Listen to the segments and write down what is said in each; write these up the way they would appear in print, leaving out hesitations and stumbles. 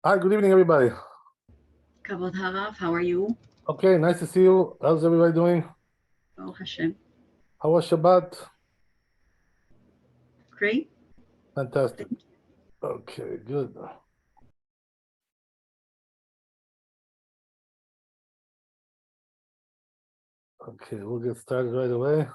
Hi, good evening, everybody. Kavod Harav, how are you? Okay, nice to see you. How's everybody doing? Baruch Hashem. How was Shabbat? Great. Fantastic. Okay, good. Okay, we'll get started right away.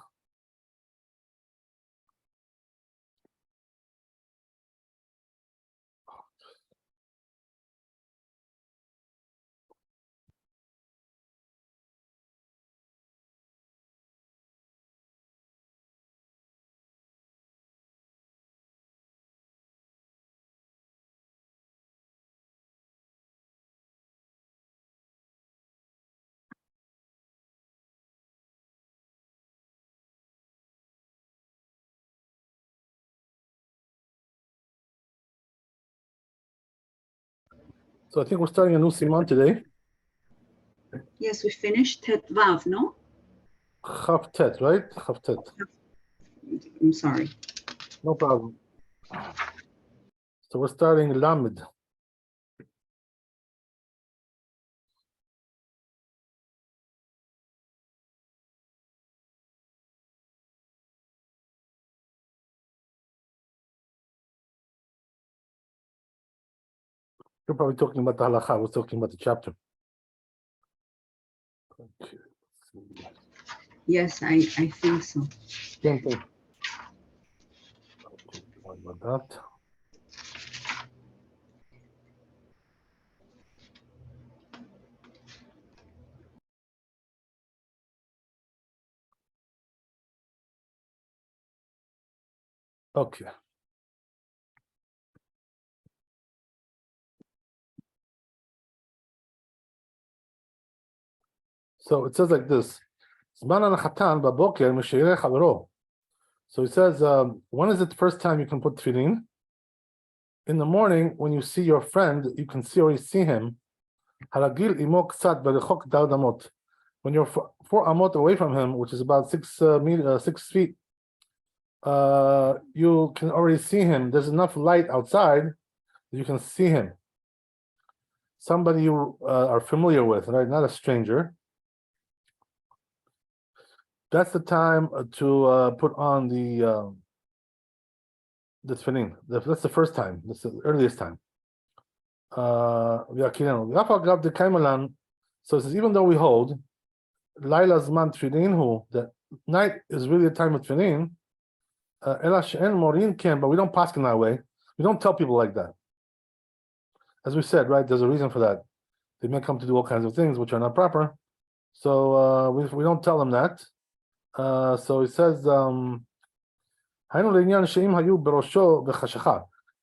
So I think we're starting a new siman today. Yes, we finished Tet Vav, no? Chavtet, right? Chavtet. I'm sorry. No problem. So we're starting Lamed. You're probably talking about the halacha. I was talking about the chapter. Okay. Yes, I think so. Same thing. Okay, what about that? Okay. So it says like this. Zman al-chatan baboker mishireh chavero. So he says, when is it the first time you can put tefillin? In the morning, when you see your friend, you can already see him. Haragil imo ksat berechok dal amot. When you're 4 amot away from him, which is about 6 feet, you can already see him. There's enough light outside that you can see him. Somebody you are familiar with, right? Not a stranger. That's the time to put on the tefillin. That's the first time. That's the earliest time. So it says, even though we hold Laila Zman Tefillin, who the night is really a time of Tefillin, Ela She'en Morin Ken, but we don't pass in that way. We don't tell people like that. As we said, right, there's a reason for that. They may come to do all kinds of things which are not proper. So we don't tell them that. So it says,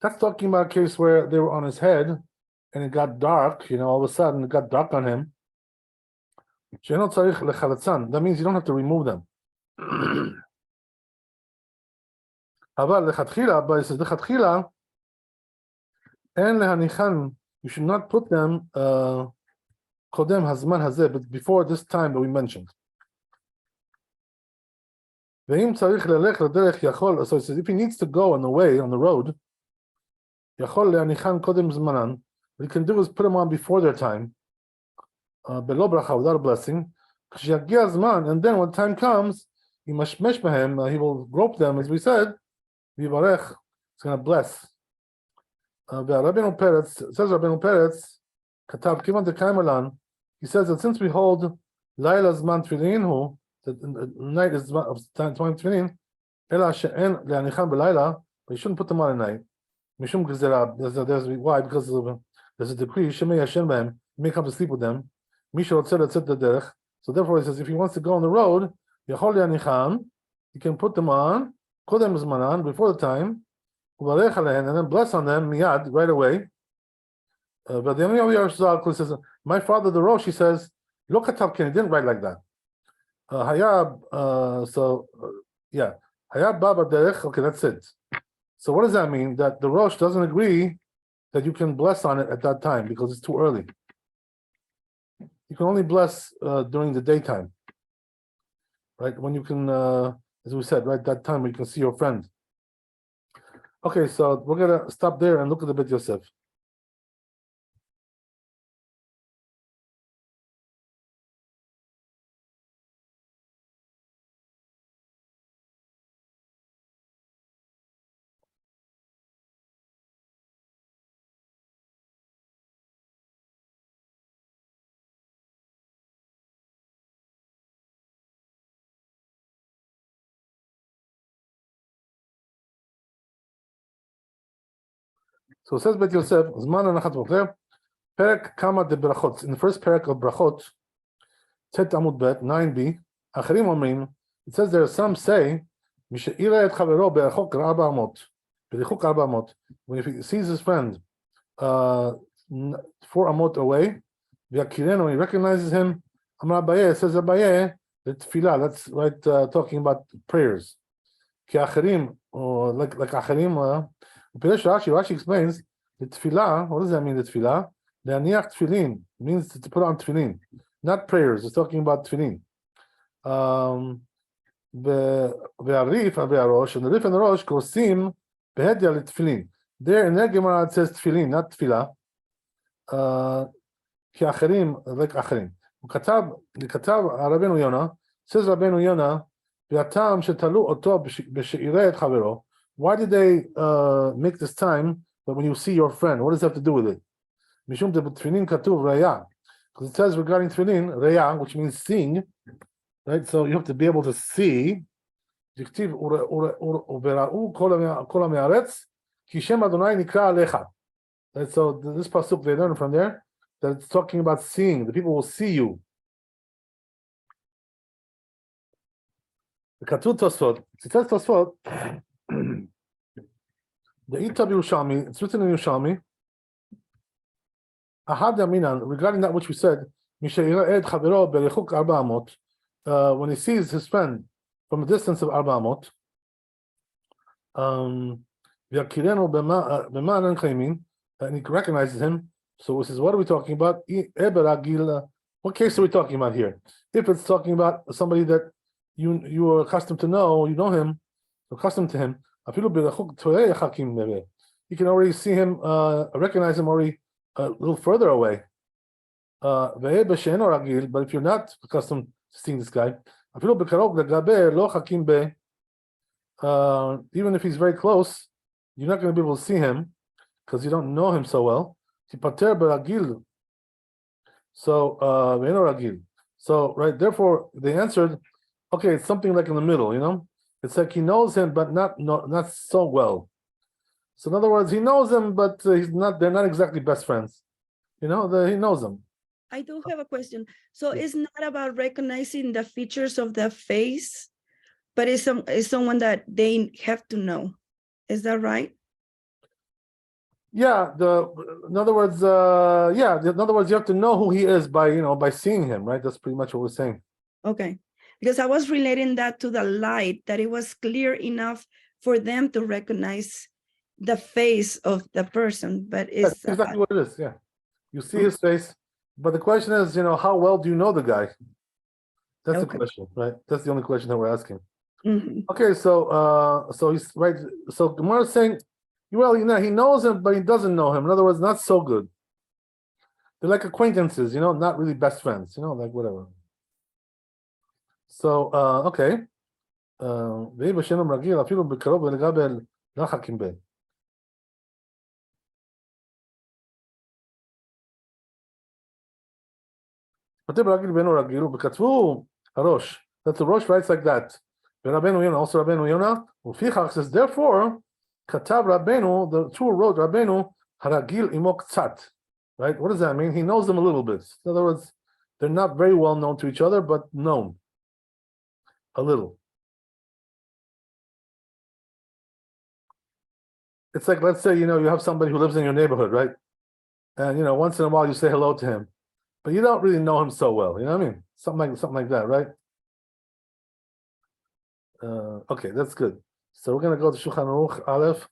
that's talking about a case where they were on his head and it got dark, all of a sudden it got dark on him. That means you don't have to remove them. But it says you should not put them but before this time that we mentioned. So it says if he needs to go on the way, on the road, what he can do is put them on before their time, without a blessing. And then when time comes, he will grope them, as we said, he's going to bless. Rabbeinu Peretz, says Rabbeinu Peretz, Katav Kivan de Kaimalan, he says that since we hold Laila Zman Tefillin, the night is of time Tefillin, Ela She'en Le'anichan B'Laila, but you shouldn't put them on at night. Mishum Gezerah, why? Because there's a decree, Shemei Yashen B'hem, you may come to sleep with them. Misha Otzeh Letzet Derech. So therefore he says, if he wants to go on the road, Yachol Le'anichan, you can put them on, Kodem Zmanan, before the time, and then bless on them miyad right away. But the only says, my father the Rosh, he says, look at Talkin, he didn't write like that. Hayab, Hayab Baba Derech, okay, that's it. So what does that mean? That the Rosh doesn't agree that you can bless on it at that time because it's too early. You can only bless during the daytime, right? When you can, as we said, right, that time when you can see your friend. Okay, so we're gonna stop there and look at the Beit Yosef. So it says Bet Yosef, Zman Anachat Boker, Perek Kama de Brachot. In the first perek of Brachot, Tet Amud Bet, 9b, Acharim Omrim, it says there, some say, Misha'ira et Chavero be'achok Arba Amot, be'achok Arba Amot. When he sees his friend 4 Amot away, V'yakirenu, when he recognizes him, Amar Abaye, it says Abaye, the Tefillah, that's right, talking about prayers. Ki Acharim, or like Acharim, Rashi explains, the Tefillah, what does that mean, the Tefillah? Le'aniach Tefillin, means to put on Tefillin, not prayers, it's talking about Tefillin. והריף והראש, and the Rif and the Rosh כורסים בהדיא לתפילין. There in that Gemara it says תפילין, not תפילה. כאחרים, like אחרים. וכתב רבנו יונה, says רבנו יונה, והטעם שתלו אותו בשעירי את חברו. Why did they make this time that when you see your friend, what does that have to do with it? משום דבתפילין כתוב ראיה. Because it says regarding תפילין, ראיה, which means seeing, right? So you have to be able to see. דכתיב וראו כל המארץ כי שם אדוני נקרא עליך. So this pasuk they learn from there that it's talking about seeing. The people will see you. כתוב תוספות, it says תוספות, the Ita Yerushalmi, it's written in Yerushalmi, Ahad Aminan, regarding that which we said, משייראה את חברו בריחוק 400, when he sees his friend from a distance of 400, ויכירנו במה אינן חיימין, and he recognizes him. So he says, what are we talking about? What case are we talking about here? If it's talking about somebody that you are accustomed to know, you know him, accustomed to him, you can already see him, recognize him already a little further away. But if you're not accustomed to seeing this guy, even if he's very close, you're not going to be able to see him because you don't know him so well. So, right, therefore, they answered, okay, it's something like in the middle, you know? It's like he knows him, but not so well. So in other words, he knows him, but they're not exactly best friends. You know, he knows them. I do have a question. So it's not about recognizing the features of the face, but it's someone that they have to know. Is that right? Yeah. In other words, you have to know who he is by seeing him, right? That's pretty much what we're saying. Okay. Because I was relating that to the light, that it was clear enough for them to recognize the face of the person, but it's That's exactly what it is. Yeah. You see his face, but the question is, how well do you know the guy? That's the question, right? That's the only question that we're asking. Mm-hmm. Okay, so he's right. So Gemara is saying, well, he knows him, but he doesn't know him. In other words, not so good. They're like acquaintances, not really best friends, like whatever. So, okay. ואם בשלום רגיל, אפילו בקרוב ולגבי רחקים בין. כותב רגיל בינו רגיל, וכתבו הראש. That the Rosh writes like that. ורבנו יונה, also רבנו יונה, ולפיכך says, therefore, כתב רבנו, the true wrote רבנו, הרגיל עמו קצת. Right? What does that mean? He knows them a little bit. In other words, they're not very well known to each other, but known. A little. It's like, let's say, you have somebody who lives in your neighborhood, right? And, once in a while you say hello to him, but you don't really know him so well. You know what I mean? Something like that, right? Okay, that's good. So we're going to go to Shulchan Aruch Aleph.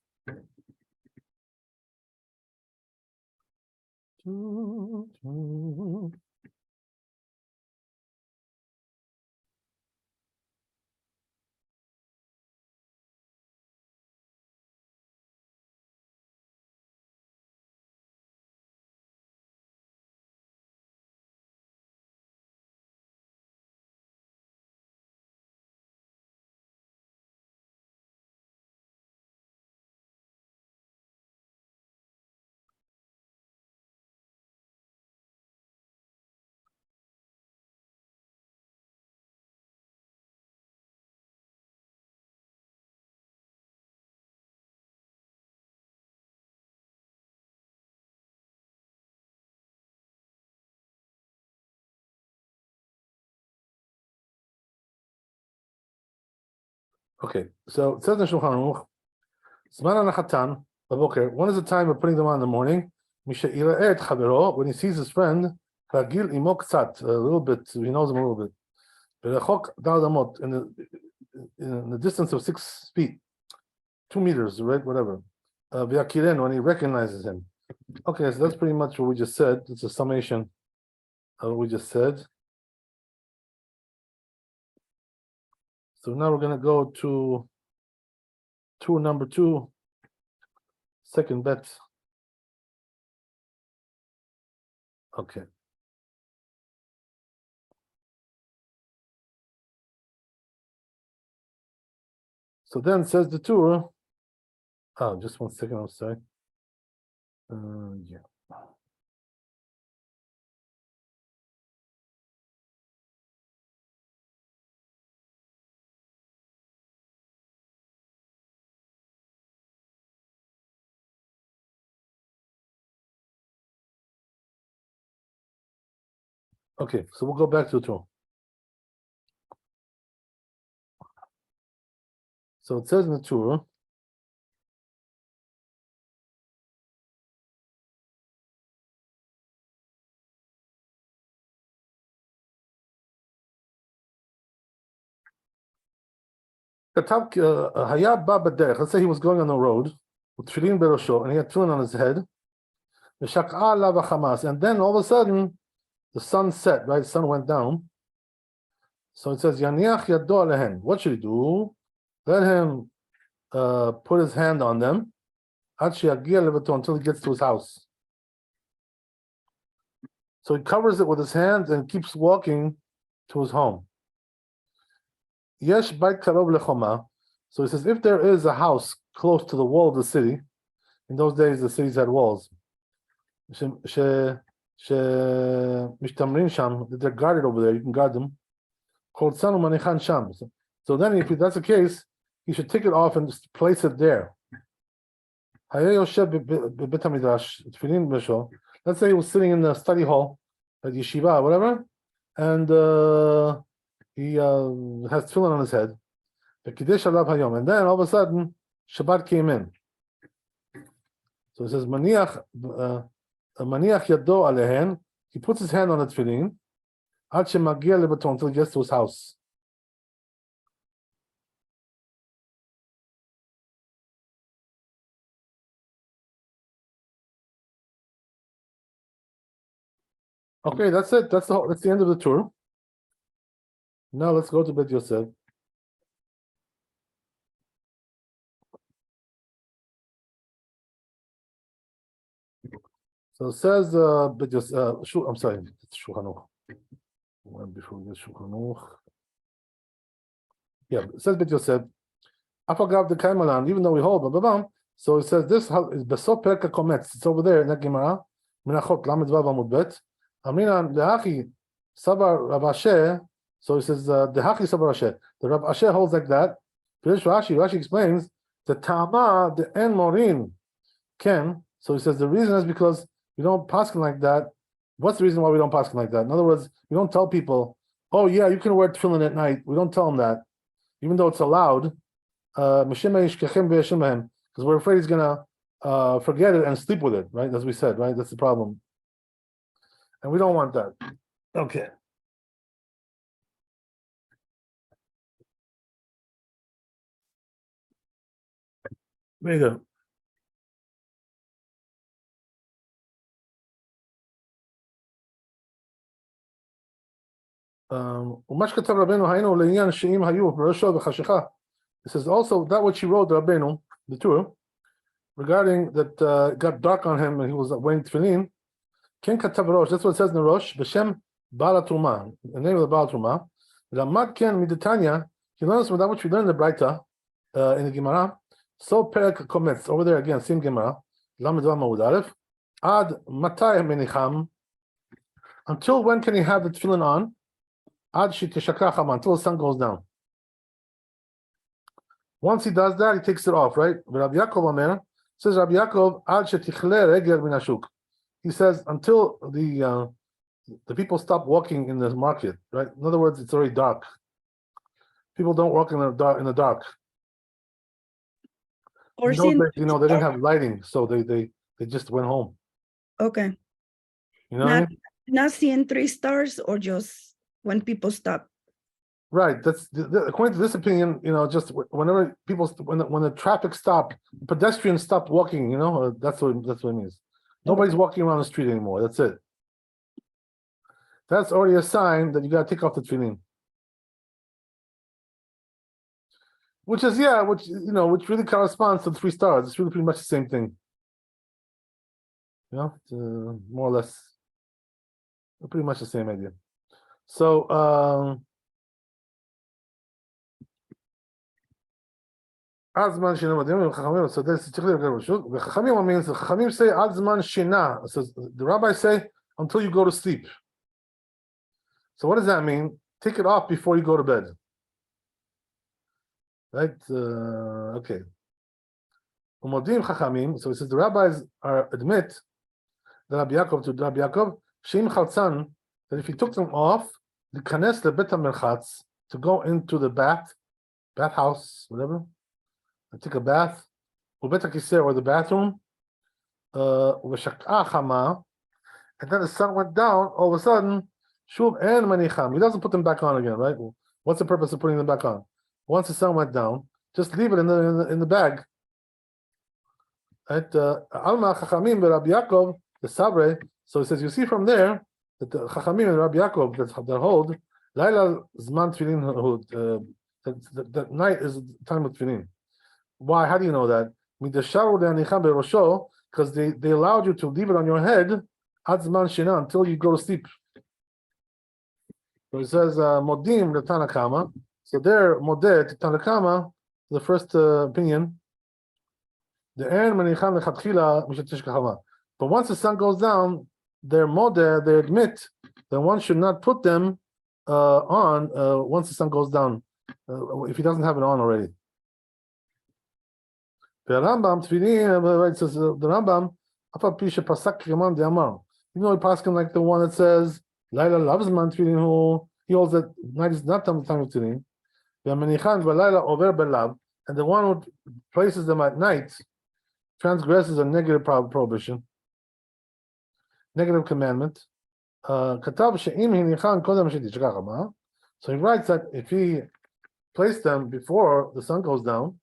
Okay, so it says in Shulchan Aruch, Zman Anachatan, Baboker, when is the time of putting them on in the morning? Misha Iraet Chavero, when he sees his friend, Ragil Imo Ktsat, a little bit, he knows him a little bit. Berachok Dal Damot, in the distance of 6 feet, 2 meters, right? Whatever. V'yakiren, when he recognizes him. Okay, so that's pretty much what we just said. It's a summation of what we just said. So now we're going to go to tour number 2, second bet. Okay. So then says the tour. Oh, just 1 second, I'm sorry. Yeah. Okay, so we'll go back to the tour. So it says in the tour, let's say he was going on the road with tefillin berosho, and he had tefillin on his head. And then all of a sudden, the sun set, right? The sun went down. So it says, Yaniach yado alehen. What should he do? Let him put his hand on them until he gets to his house. So he covers it with his hands and keeps walking to his home. Yesh bait karov lechoma. So he says, if there is a house close to the wall of the city, in those days the cities had walls. They're guarded over there. You can guard them. So then, if that's the case, you should take it off and just place it there. Let's say he was sitting in the study hall at yeshiva, whatever, and he has tefillin on his head. And then all of a sudden, Shabbat came in. So it says, Maniach yado alehen. He puts his hand on the tefillin until he gets to his house. Okay, that's it. That's the end of the tour. Now let's go to Bet Yosef. So it says Bet Yosef. I'm sorry, it's Shulchan Aruch. Before we get Shulchan Aruch. Yeah, it says Bet Yosef. Afagav the Kaimalan, even though we hold, blah, blah, blah. So it says this is Besot Perka Kometz. It's over there in that Gemara. Menachot Lamed Vav Amud Bet. Amrinan Dehachi Sabar Rav Asher. So it says Dehachi Sabar Asher. The Rav Asher holds like that. Rashi explains the Tama the En Morin Ken. So he says the reason is because we don't paskin like that. What's the reason why we don't paskin like that? In other words, we don't tell people, oh yeah, you can wear tefillin at night. We don't tell them that, even though it's allowed. Because we're afraid he's gonna forget it and sleep with it, right? As we said, right? That's the problem. And we don't want that. Okay. Very good. It says also that what she wrote, Rabbeinu, the Torah, regarding that it got dark on him and he was wearing tefillin. Ken katav rosh. That's what it says in the Rosh. B'shem Baal Truma, the name of the Baal Truma. Ramad Ken midetanya. He learns from that which we learned in the Braita in the Gemara. So Perek Kometz over there again, same Gemara. Lamed Vav Amud Aleph. Ad Matay Menicham. Until when can he have the tefillin on? Ad Shitishakacham, until the sun goes down. Once he does that, he takes it off, right? Rabbi Yaakov Omer says, Rabbi Yaakov, Ad shetichle regel min hashuk. He says until the people stop walking in the market, right? In other words, it's already dark. People don't walk in the dark. Or In those seeing days, they didn't have lighting, so they just went home. okay. You know what I Not mean? not seeing 3 stars or just when people stop. Right. That's according to this opinion. Just whenever people when the traffic stopped, pedestrians stopped walking. That's what it means. Nobody's walking around the street anymore. That's it. That's already a sign that you got to take off the tefillin. Which really corresponds to the 3 stars. It's really pretty much the same thing. It's, more or less, pretty much the same idea. So, Azman Shina. So this is Chachamim means the Chachamim say Azman Shina. So the rabbis say until you go to sleep. So what does that mean? Take it off before you go to bed. Right? Okay. Umodim Chachamim. So it says the rabbis admit that Rabbi Yaakov Sheim Chaltzan, that if he took them off, the kanes the bet merchatz, to go into the bathhouse, whatever, and take a bath, or the bathroom, and then the sun went down. All of a sudden, shuv and manicham. He doesn't put them back on again, right? What's the purpose of putting them back on? Once the sun went down, just leave it in the bag. At Alma Chachamim Rabbi Yaakov the Sabre. So it says, you see from there that the Chachamim and Rabbi Yaakov that hold Laila Zman Tefillin, that night is the time of Tefillin. Why? How do you know that? Because they allowed you to leave it on your head Ad Zman Shina, until you go to sleep. So it says Modim the Tanakama. So there Modeh Tanakama, the first opinion. The Ein Manichan Lechatchila Mishat Tishkachama. But once the sun goes down, they admit that one should not put them on once the sun goes down, if he doesn't have it on already. The Rambam Tefillin says the Rambam Afa Pisha Pasak Keman de Amar. He paskin like the one that says Laila loves man Tefillin. He holds that night is not time of Tefillin. The Manichan Laila over Belav, and the one who places them at night transgresses a negative prohibition. Negative commandment. So he writes that if he placed them before the sun goes down,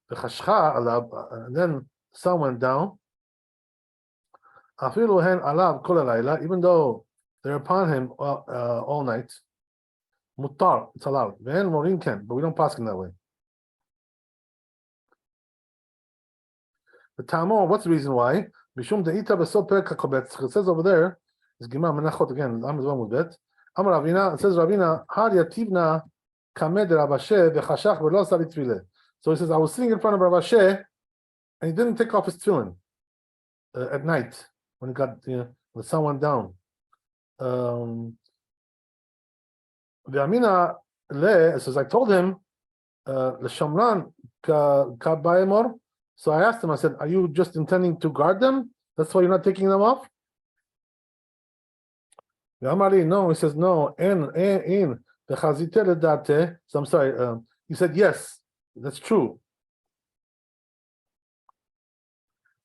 and then the sun went down, even though they're upon him all night, mutar, it's allowed. But we don't pass him that way. The Tamor, what's the reason why? Mishum de'ita b'sol perek hakobetz. It says over there, it's Gemara Menachot again. I'm with that. Amar Ravina. It says Ravina har yativna kamed Rabashe v'chashach v'lo sali tefillah. So he says I was sitting in front of Rabashe, and he didn't take off his tefillin at night when the sun went down. V'amina le says I told him l'shamran ka ba'emor. So I asked him, I said, are you just intending to guard them? That's why you're not taking them off? No, he says, no. So I'm sorry. He said, yes, that's true.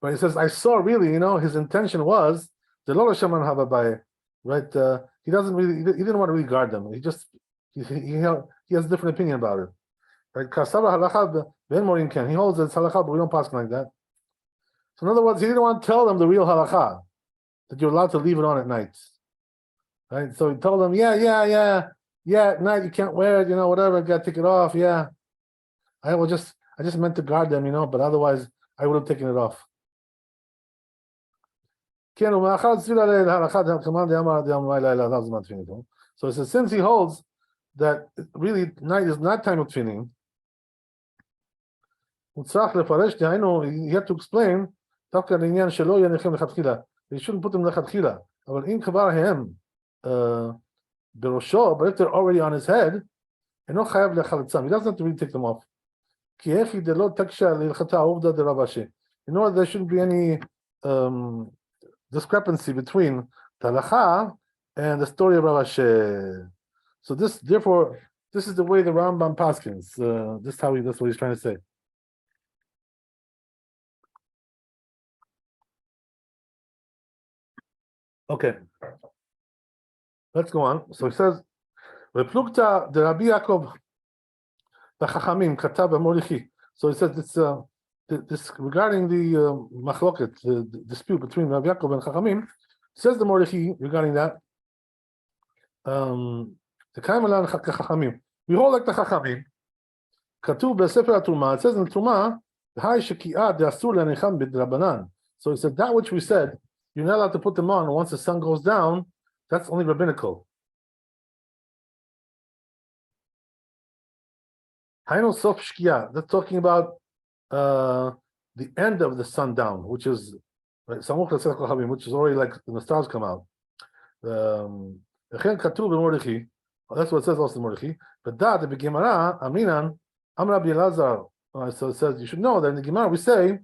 But he says, I saw really, his intention was, the Lord Shaman Hababai, right? He didn't want to really guard them. He has a different opinion about it. Right? He holds that it's halakha, but we don't pass like that. So in other words, he didn't want to tell them the real halakha, that you're allowed to leave it on at night. Right? So he told them, yeah, at night you can't wear it, whatever, you gotta take it off, yeah. I just meant to guard them, but otherwise I would have taken it off. So it says, since he holds that really night is not time of tefillin, he had to explain he shouldn't put them lechatchila. But if they're already on his head, he doesn't have to really take them off. There shouldn't be any discrepancy between the halacha and the story of Rabbi. So this is the way the Rambam paskins. That's what he's trying to say. Okay. Let's go on. So he says, "Replukta de Rabbi Yaakov v'chachamim katav b'morichi." So he says this regarding the machloket, the dispute between Rabbi Yaakov and Chachamim. Says the Morichi regarding that. The Kaimalan Chachamim. We hold like the Chachamim. Katuv b'Sefer HaTruma. It says in Truma, "Hai sheki'ah de'asur le'necham b'drabanan." So he said that which we said, you're not allowed to put them on once the sun goes down. That's only rabbinical. Hainu sof shkia. That's talking about the end of the sundown, which is samuch l'tzedek kochavim, which is already like when the stars come out. That's what it says also in Mordechai. But that the Gemara, Aminan, Amar Rabbi Elazar. So it says you should know that in the Gemara we say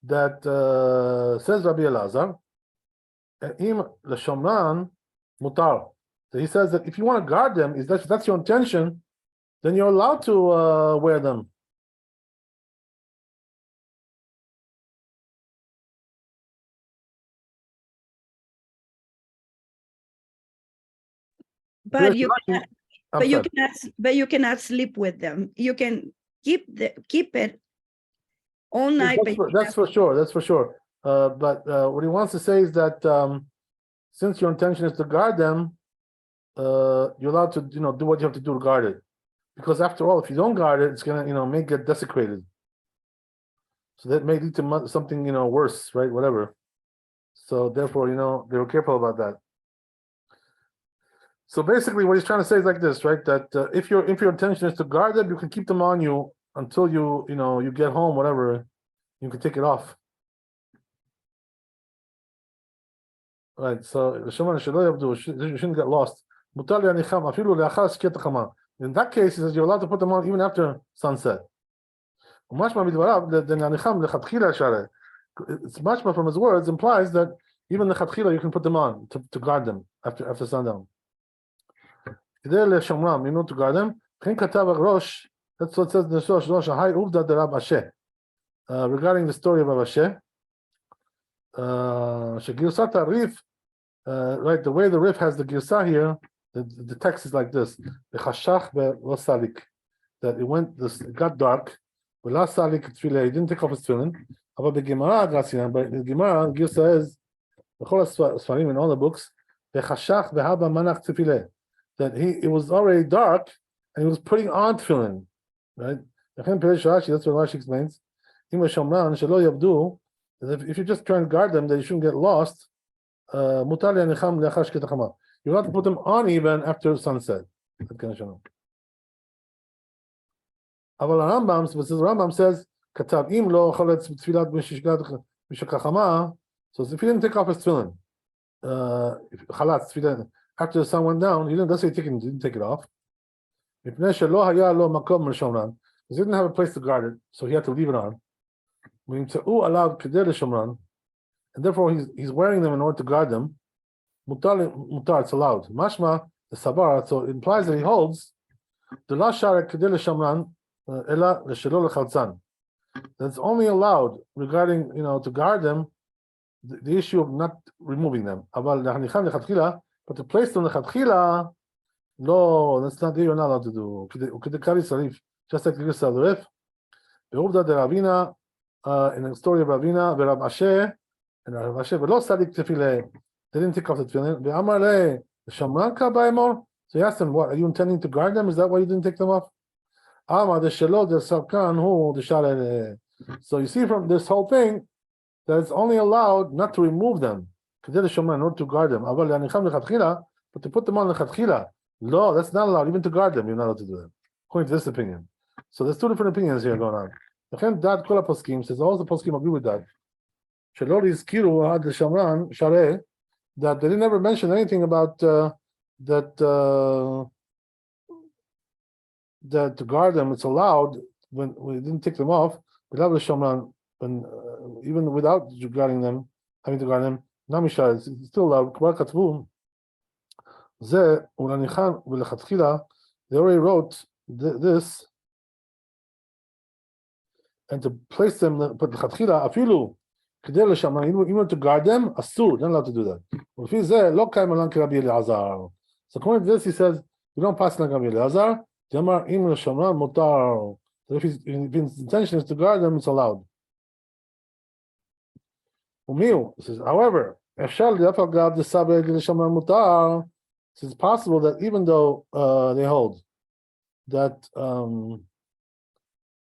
that says Rabbi Elazar, Im l'shomran mutar. So he says that if you want to guard them, is that's your intention, then you're allowed to wear them. But you cannot sleep with them. You can keep it all night. That's for sure. That's for sure. But what he wants to say is that since your intention is to guard them, you're allowed to do what you have to do to guard it. Because after all, if you don't guard it, it's gonna may get desecrated. So that may lead to something worse, right? Whatever. So therefore, they were careful about that. So basically, what he's trying to say is like this, right? That if your intention is to guard them, you can keep them on you until you get home, whatever. You can take it off. Right. So you shouldn't get lost. In that case, he says you're allowed to put them on even after sunset. It's much more from his words implies that even the chatchila you can put them on to guard them after sundown. To guard them. That's what it says in the Shulchan Aruch. Regarding the story of Rabbi right, the way the Rif has the Girsah here, the text is like this: that it got dark. He didn't take off his tefillin. But the Gemara, Girsah is in all the books that it was already dark and he was putting on tefillin. Right? That's what Rashi explains. If you just try and guard them, that you shouldn't get lost. You're allowed to put them on even after sunset. The Rambam says, so if he didn't take off his tefillin, after the sun went down, he didn't say he didn't take it off. Because he didn't have a place to guard it, so he had to leave it on. And therefore he's wearing them in order to guard them. Mutar, it's allowed. Mashma, the Sabara, so it implies that he holds the Lashar Kedel Shamran Ela L'Shelo L'Chalzan. That's only allowed regarding to guard them, the issue of not removing them. But to place them L'Chatchila, no, that's not you're not allowed to do. Just like the Girsah of the Rif. Be'uvda de Ravina, in the story of Ravina, Rabbi Asher, and Rabbi Asher, V'lo Sadik Tefileh, they didn't take off the tefillin. Ve'amar le, Shamran ka ba'emor? So he asked them, what, are you intending to guard them? Is that why you didn't take them off? Amar de shelo de sarkan hu de shaleh. So you see from this whole thing, that it's only allowed not to remove them, in order to guard them. But to put them on the chatchila, no, that's not allowed. Even to guard them, you're not allowed to do that. According to this opinion. So there's two different opinions here going on. That Kol HaPoskim says all the poskim agree with that. That they didn't ever mention anything about that to guard them. It's allowed when we didn't take them off. Without the Shamran, when even without guarding them, having to guard them, Namisha is still allowed. They already wrote this, and to place them, put the chatchila afilu כדי לשמרן, even to guard them, אסור, they're allowed to do that. ולפי זה, לא קיים עליהם כרבי אלעזר. So according to this, he says, you don't pass like Rabbi Elazar. דאמר, אם לשמרן מותר. So if his intention is to guard them, it's allowed. ומיהו? He says, however, אפשר לאף אגב דסבר לשמרן מותר. It's possible that even though they hold that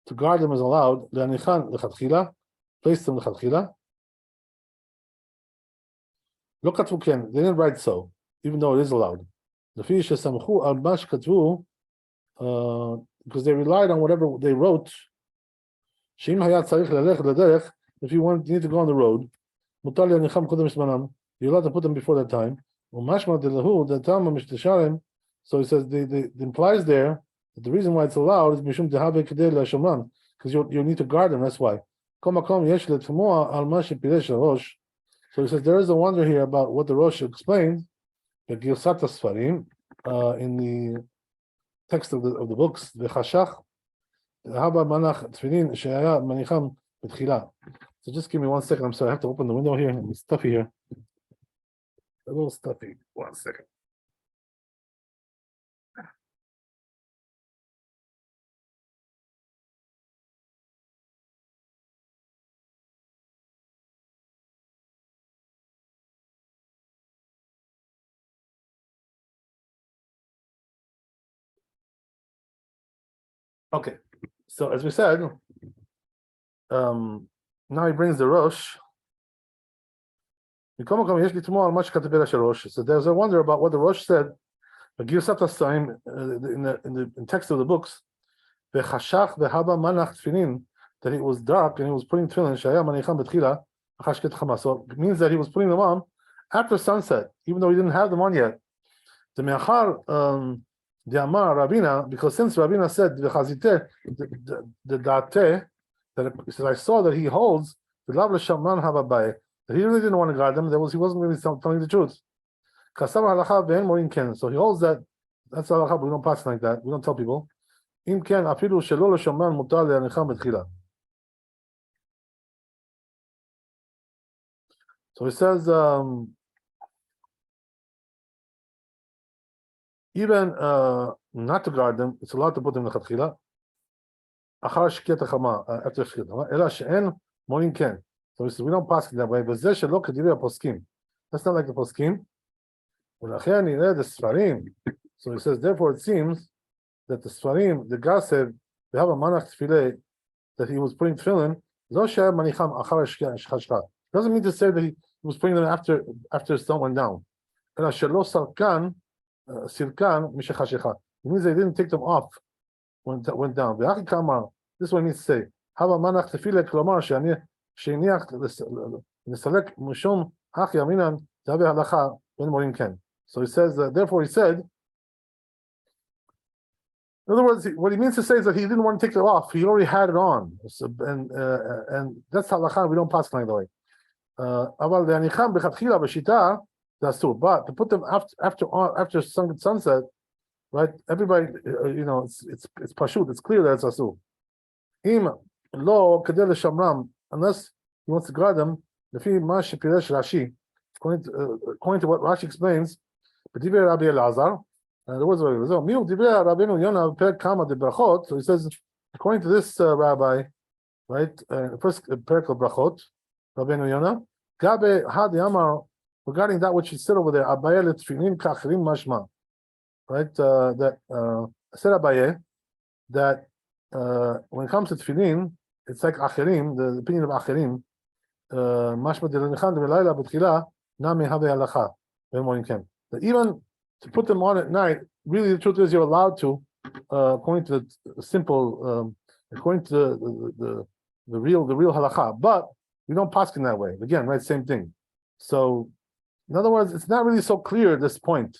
to guard them is allowed, להניחן לכתחילה, place them לכתחילה. לא כתבו כן, they didn't write so, even though it is allowed. לפי שסמכו על מה שכתבו, because they relied on whatever they wrote, שאם היה צריך ללכת לדרך, if you need to go on the road, מותר להניחם קודם זמנם, you're allowed to put them before that time, ומשמע דלהו, דתם המשתשרים, so he says, it implies there, that the reason why it's allowed is משום דהווה כדי לשומרן, because you need to guard them, that's why. כל מקום יש לתמוע על מה שפירש הראש, so he says, there is a wonder here about what the Rosh explained, בגרסת הספרים, in the text of the books, וחשך, הבה מנח תפילין שהיה מניחם בתחילה. So just give me 1 second, I'm sorry, I have to open the window here, it's stuffy here. A little stuffy, 1 second. Okay, so as we said, now he brings the Rosh. So there's a wonder about what the Rosh said. In the text of the books, that it was dark and he was putting tefillin. So it means that he was putting them on after sunset, even though he didn't have them on yet. Because since Rabina said the date, that he said, I saw that he holds that he really didn't want to guard them. He wasn't really telling the truth. So he holds that that's halakha, but we don't pass like that. We don't tell people. So he says, even not to guard them, it's allowed to put them in the אחר שקיעת החמה, after שקיעת החמה, אלא שאין מונים כן. So he says, we don't pass it that way, וזה שלא כדברי הפוסקים. That's not like the poskim. ולכן נראה the ספרים. So he says, therefore it seems that the ספרים, the God said, they have a manach tefillah, that he was putting tefillin, לא שהיה מניחם אחר השחשכה. Doesn't mean to say that he was putting them after the sun went down. אלא שלא סרקן, סרקן משחשיכה. It means they didn't take them off when it went down. This is what it means to say. Hava manach tefillah klomar sheiniach nesalek mushom hach yaminan zabe halacha ben morim ken. So he says, therefore he said, in other words, what he means to say is that he didn't want to take it off. He already had it on. So, and that's halacha, we don't pass like the way. Aval le'anicham b'chatchila b'shita, that's true. But to put them after sunset, right? Everybody, it's pashut. It's clear that it's asur. Im lo kedel shamram, unless he wants to guard them. Lefi ma shepiresh Rashi, according to what Rashi explains, b'divrei Rabbi Elazar. The words of Rabbi Elazar. Miu divrei Rabbeinu Yonah perek kama de brachot. So he says, according to this rabbi, right? First perek of brachot, Rabbeinu Yonah, gabe had yamar, regarding that which is said over there, abayel tefillin kachrim mashma. Right, that said Abaye that when it comes to tefillin, it's like acherim, the opinion of acherim. Mashma de'lenichan de'melayla b'tchila nami have halacha b'morim ken. That even to put them on at night, really the truth is you're allowed to, according to the simple, according to the real halacha. But we don't paskin that way. Again, right, same thing. So, in other words, it's not really so clear at this point.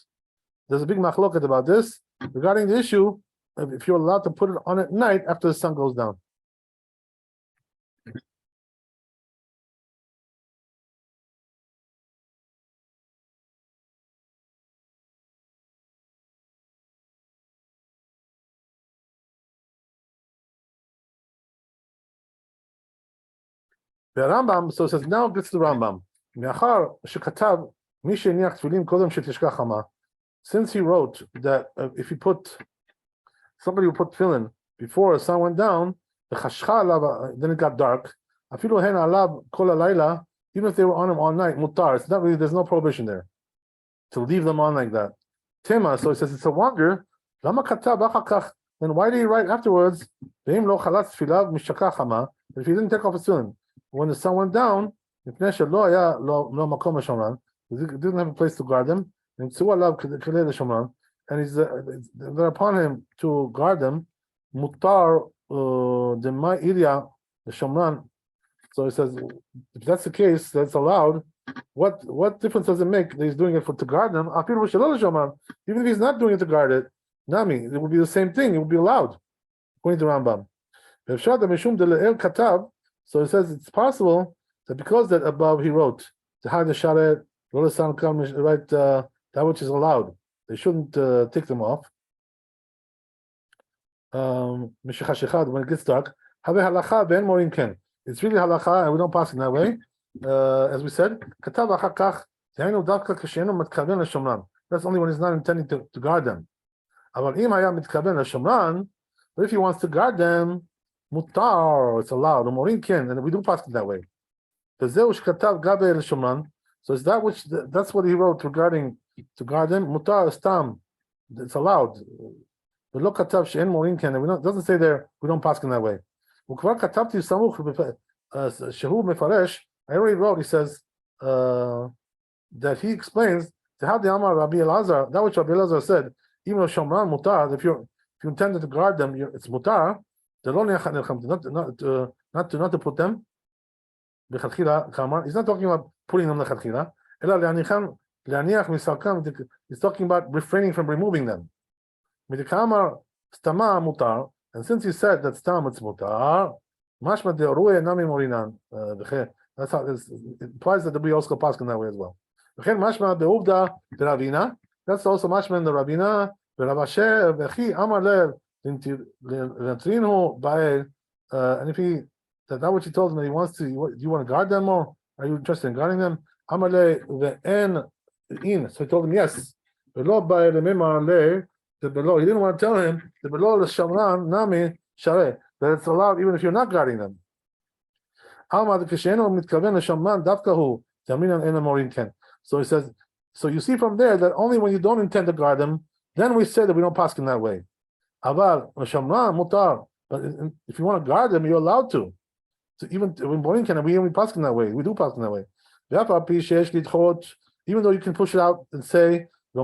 There's a big machloket about this regarding the issue of if you're allowed to put it on at night after the sun goes down. The Rambam, so it says, now it gets to the Rambam. מאחר שכתב, מי שהניח תפילין קודם שתשכח חמה. Since he wrote that if you put, somebody who put tefillin before the sun went down, then it got dark. אפילו הן עליו כל הלילה, even if they were on him all night, mutar. It's not really, there's no prohibition there to leave them on like that. Tema, so it says it's a wonder. למה כתב אחר כך? Then why did he write afterwards? ואם לא חלץ תפילה משכח חמה, if he didn't take off his tefillin when the sun went down, מפני שלא היה לא מקום לשומרן, he didn't have a place to guard them, נמצאו עליו כלי לשומרן, and they're upon him to guard them, מותר דמאי עיריה לשומרן. So he says, if that's the case, that's allowed. What difference does it make that he's doing it to guard them? Even if he's not doing it to guard it, Nami, it would be the same thing. It would be allowed, according to Rambam. So he says it's possible that because that above he wrote to have the sharet, right, that which is allowed, they shouldn't take them off. When it gets dark, it's really halacha, and we don't pass it that way. As we said, that's only when he's not intending to guard them. But if he wants to guard them, mutar, it's allowed. And we do pass it that way. So is that's what he wrote regarding to guard them. Mutar stam, it's allowed. But look at it doesn't say there we don't pass it that way. I already wrote, he says that he explains to how the Amar Rabbi Elazar, that which Rabbi Elazar said, even though Shomran mutar, if you intended to guard them, it's mutar. Not to put them. He's not talking about putting them lechatchila. He's talking about refraining from removing them. And since he said that stam it's mutar, mashma de'orueh nami morinan. That's how it implies that the Rabbi also pass in that way as well. Mashma be'uvda be'ravina. That's also mashma in the Ravina. Be'ravashe ve'chi amar lev l'ntrinu ba'el. And if he that which he told him that he wants to, do you want to guard them or are you interested in guarding them? Amar le ve'en in. So he told him yes. Be'lo ba'el le'memar le. He didn't want to tell him the be'lo l'shamran nami shareh, that it's allowed even if you're not guarding them. So he says, so you see from there that only when you don't intend to guard them, then we say that we don't pass in that way. But if you want to guard them, you're allowed to. So even when we even pass in that way, we do pass in that way. Even though you can push it out and say, so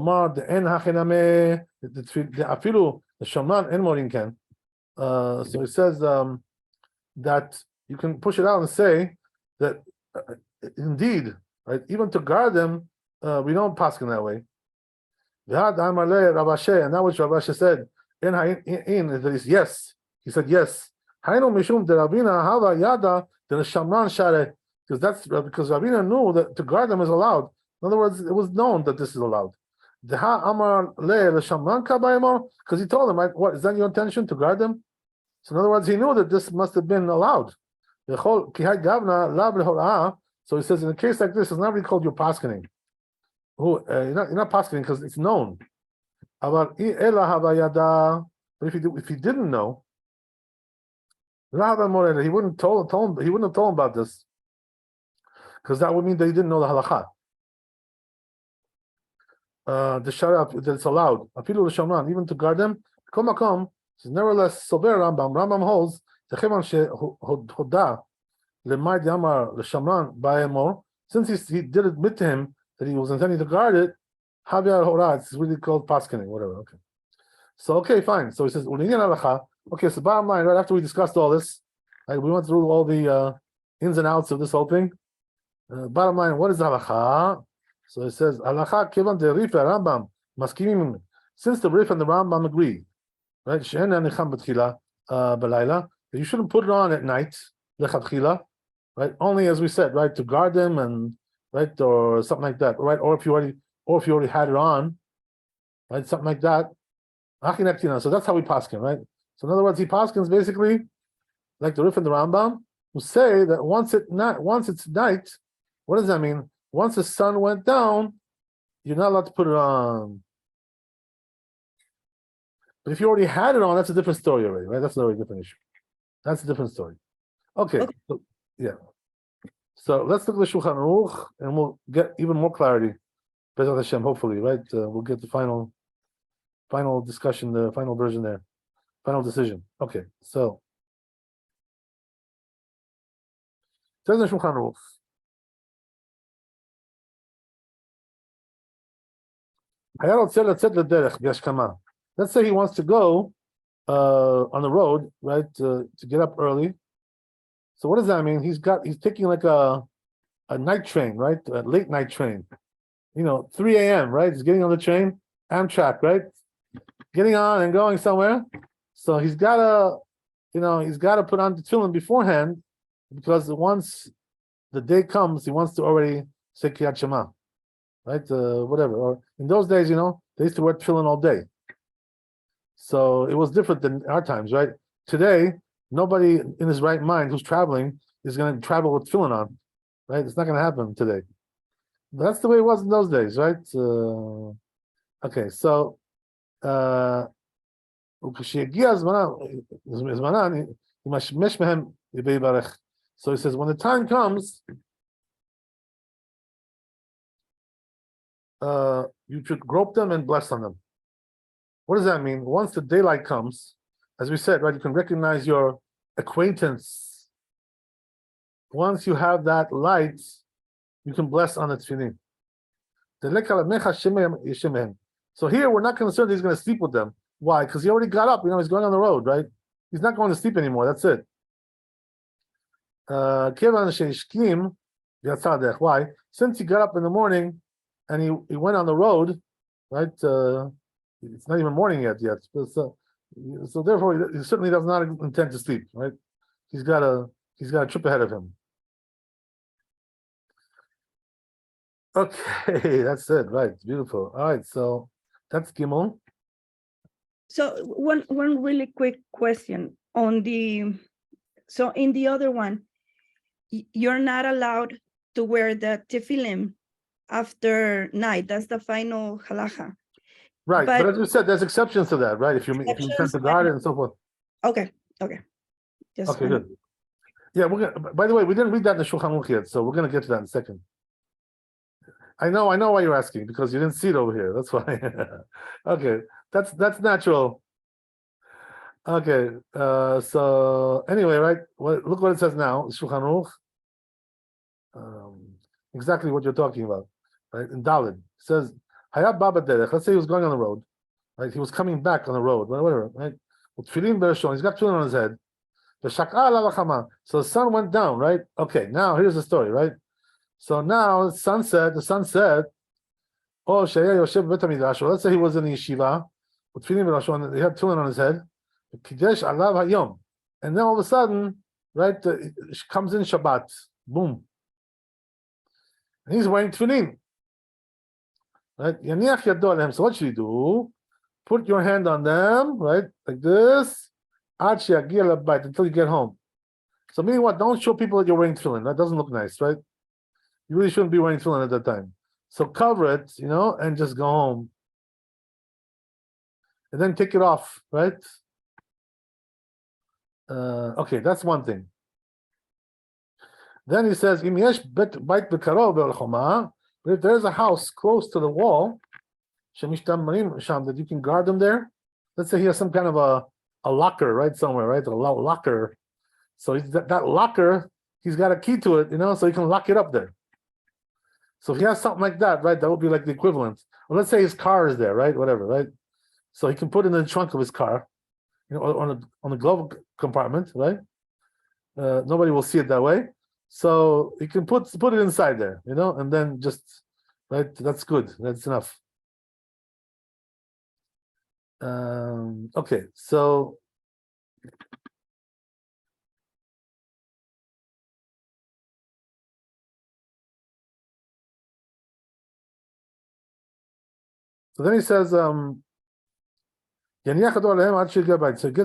it says that you can push it out and say that indeed, right, even to guard them, we don't pass in that way. And that which Rabbi said, that is yes. He said yes. Because that's because Rabina knew that to guard them is allowed. In other words, it was known that this is allowed. Because he told them, right, what is that your intention to guard them? So in other words, he knew that this must have been allowed. So he says, in a case like this, it's not really called your paskening. You're not paskening because it's known. But if he didn't know, he wouldn't have told him about this, because that would mean that he didn't know the halakha. The shara that it's allowed, even to guard them. So nevertheless, sober Rambam holds the since he did admit to him that he was intending to guard it, it's really called paskening, whatever. Okay. So okay, fine. So he says, okay, so bottom line, right after we discussed all this, we went through all the ins and outs of this whole thing. Bottom line, what is halacha? So it says, halacha kivan de Rif Rambam maskimim. Since the Rif and the Rambam agree, right? You shouldn't put it on at night, right? Only as we said, right, to guard them and right, or something like that, right? Or if you already had it on, right, something like that. So that's how we paskin, right? So in other words, he paskins basically like the Rif and the Rambam, who say that once it's night, what does that mean? Once the sun went down, you're not allowed to put it on. But if you already had it on, that's a different story already, right? That's already a different issue. That's a different story. Okay. So, yeah. So let's look at the Shulchan Aruch, and we'll get even more clarity. Bezrat Hashem, hopefully, right? We'll get the final discussion, the final version there, final decision. Okay. So it says in Shulchan Aruch. Let's say he wants to go on the road, right? To get up early. So what does that mean? He's taking like a night train, right? A late night train. 3 a.m., right? He's getting on the train, Amtrak, right? Getting on and going somewhere. So he's gotta put on the tefillin beforehand, because once the day comes, he wants to already say Kriyat Shema, right? Whatever. Or in those days, they used to wear tefillin all day. So it was different than our times, right? Today, nobody in his right mind who's traveling is going to travel with tefillin on, right? It's not going to happen today. But that's the way it was in those days, right? Okay, so so he says when the time comes, you should grope them and bless on them. What does that mean? Once the daylight comes, as we said, right, you can recognize your acquaintance. Once you have that light, you can bless on the tefillin. So here we're not concerned he's going to sleep with them. Why? Because he already got up. He's going on the road, right? He's not going to sleep anymore. That's it. Why? Since he got up in the morning and he went on the road, right? It's not even morning yet. So therefore, he certainly does not intend to sleep, right? He's got a trip ahead of him. Okay, that's it. Right, beautiful. All right, so that's Gimel. So one really quick question on in the other one, you're not allowed to wear the tefillin after night. That's the final halacha. Right, but as we said, there's exceptions to that, right? If you intend to guard it and so forth. Okay. Just okay, good. Yeah, we're gonna. By the way, we didn't read that in the Shulchan Aruch yet, so we're gonna get to that in a second. I know why you're asking, because you didn't see it over here. That's why. Okay, that's natural. Okay, so anyway, right? Look what it says now, Shulchan Aruch. Exactly what you're talking about, right? In Daled, it says, Hayab Baba Derech. Let's say he was going on the road, right? He was coming back on the road, whatever, right? With tefillin bereshon, he's got tefillin on his head. So the sun went down, right? Okay, now here's the story, right? So now the sun said, oh, Shaya Yosef Bet HaMidrash. Let's say he was in the yeshiva with tefillin bereshon, and he had tefillin on his head. And then all of a sudden, right, it comes in Shabbat. Boom. And he's wearing tefillin. Right? So what should you do? Put your hand on them, right? Like this. Until you get home. So meaning what? Don't show people that you're wearing tefillin. That doesn't look nice, right? You really shouldn't be wearing tefillin at that time. So cover it, and just go home. And then take it off, right? Okay, that's one thing. Then he says, but if there's a house close to the wall, that you can guard them there. Let's say he has some kind of a locker, right, somewhere, right? A locker. So that locker, he's got a key to it, so he can lock it up there. So if he has something like that, right, that would be like the equivalent. Well, let's say his car is there, right? Whatever, right? So he can put it in the trunk of his car, on the glove compartment, right? Nobody will see it that way. So you can put it inside there, and then just, right, that's good. That's enough. Okay, so then he says, so he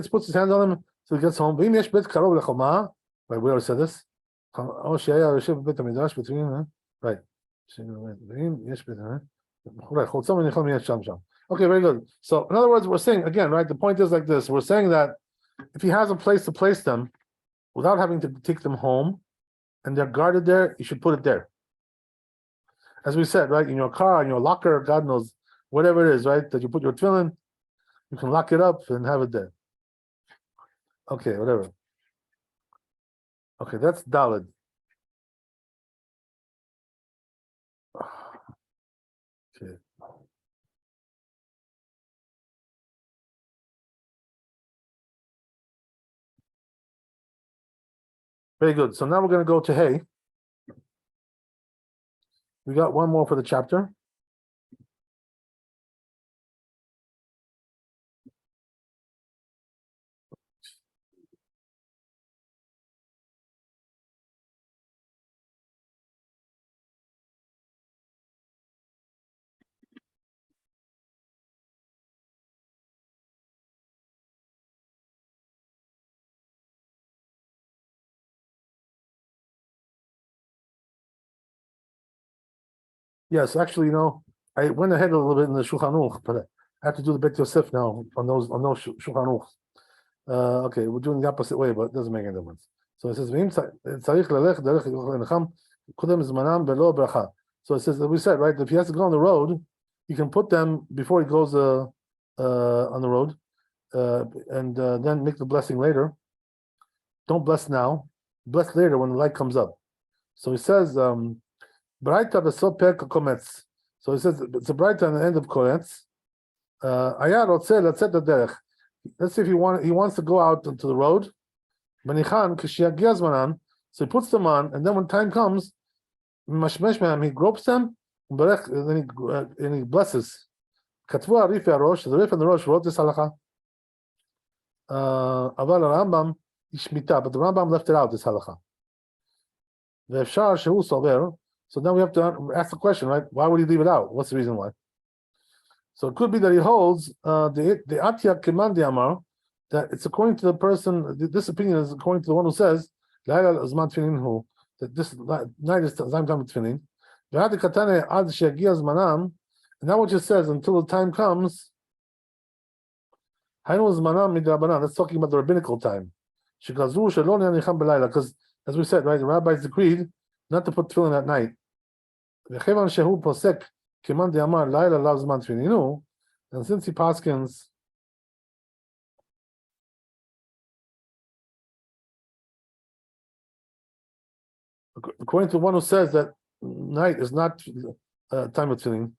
puts his hands on him so he gets home. Right, we already said this. Oh, Shaya Yosef Bet Midrash between, right. Okay, very good. So, in other words, we're saying again, right? The point is like this: we're saying that if he has a place to place them, without having to take them home, and they're guarded there, you should put it there. As we said, right, in your car, in your locker, God knows, whatever it is, right, that you put your tefillin, you can lock it up and have it there. Okay, whatever. Okay, that's Daled. Okay. Very good. So now we're going to go to Hey. We got one more for the chapter. Yes, actually, I went ahead a little bit in the Shulchan Aruch, but I have to do the Bet Yosef now on those Shulchan Aruch. Okay, we're doing the opposite way, but it doesn't make any difference. So it says, so it says, we said, right, if he has to go on the road, you can put them before he goes on the road, and then make the blessing later. Don't bless now, bless later when the light comes up. So he says, Braita v'sopek kometz. So he says, it's a Braita on the end of Kometz. Let's say if he wants to go out into the road. So he puts them on, and then when time comes, he gropes them, and he blesses. The Rif and the Rosh wrote this halacha. But the Rambam left it out, this halacha. So now we have to ask the question, right? Why would he leave it out? What's the reason why? So it could be that he holds the Atya Kimandi Amar, that it's according to the person, this opinion is according to the one who says, that this night is time Tefillin. And now what it says, until the time comes, that's talking about the rabbinical time. Because, as we said, right, the rabbis decreed not to put tefillin at night. And since he paskins according to one who says that night is not time of tefillin,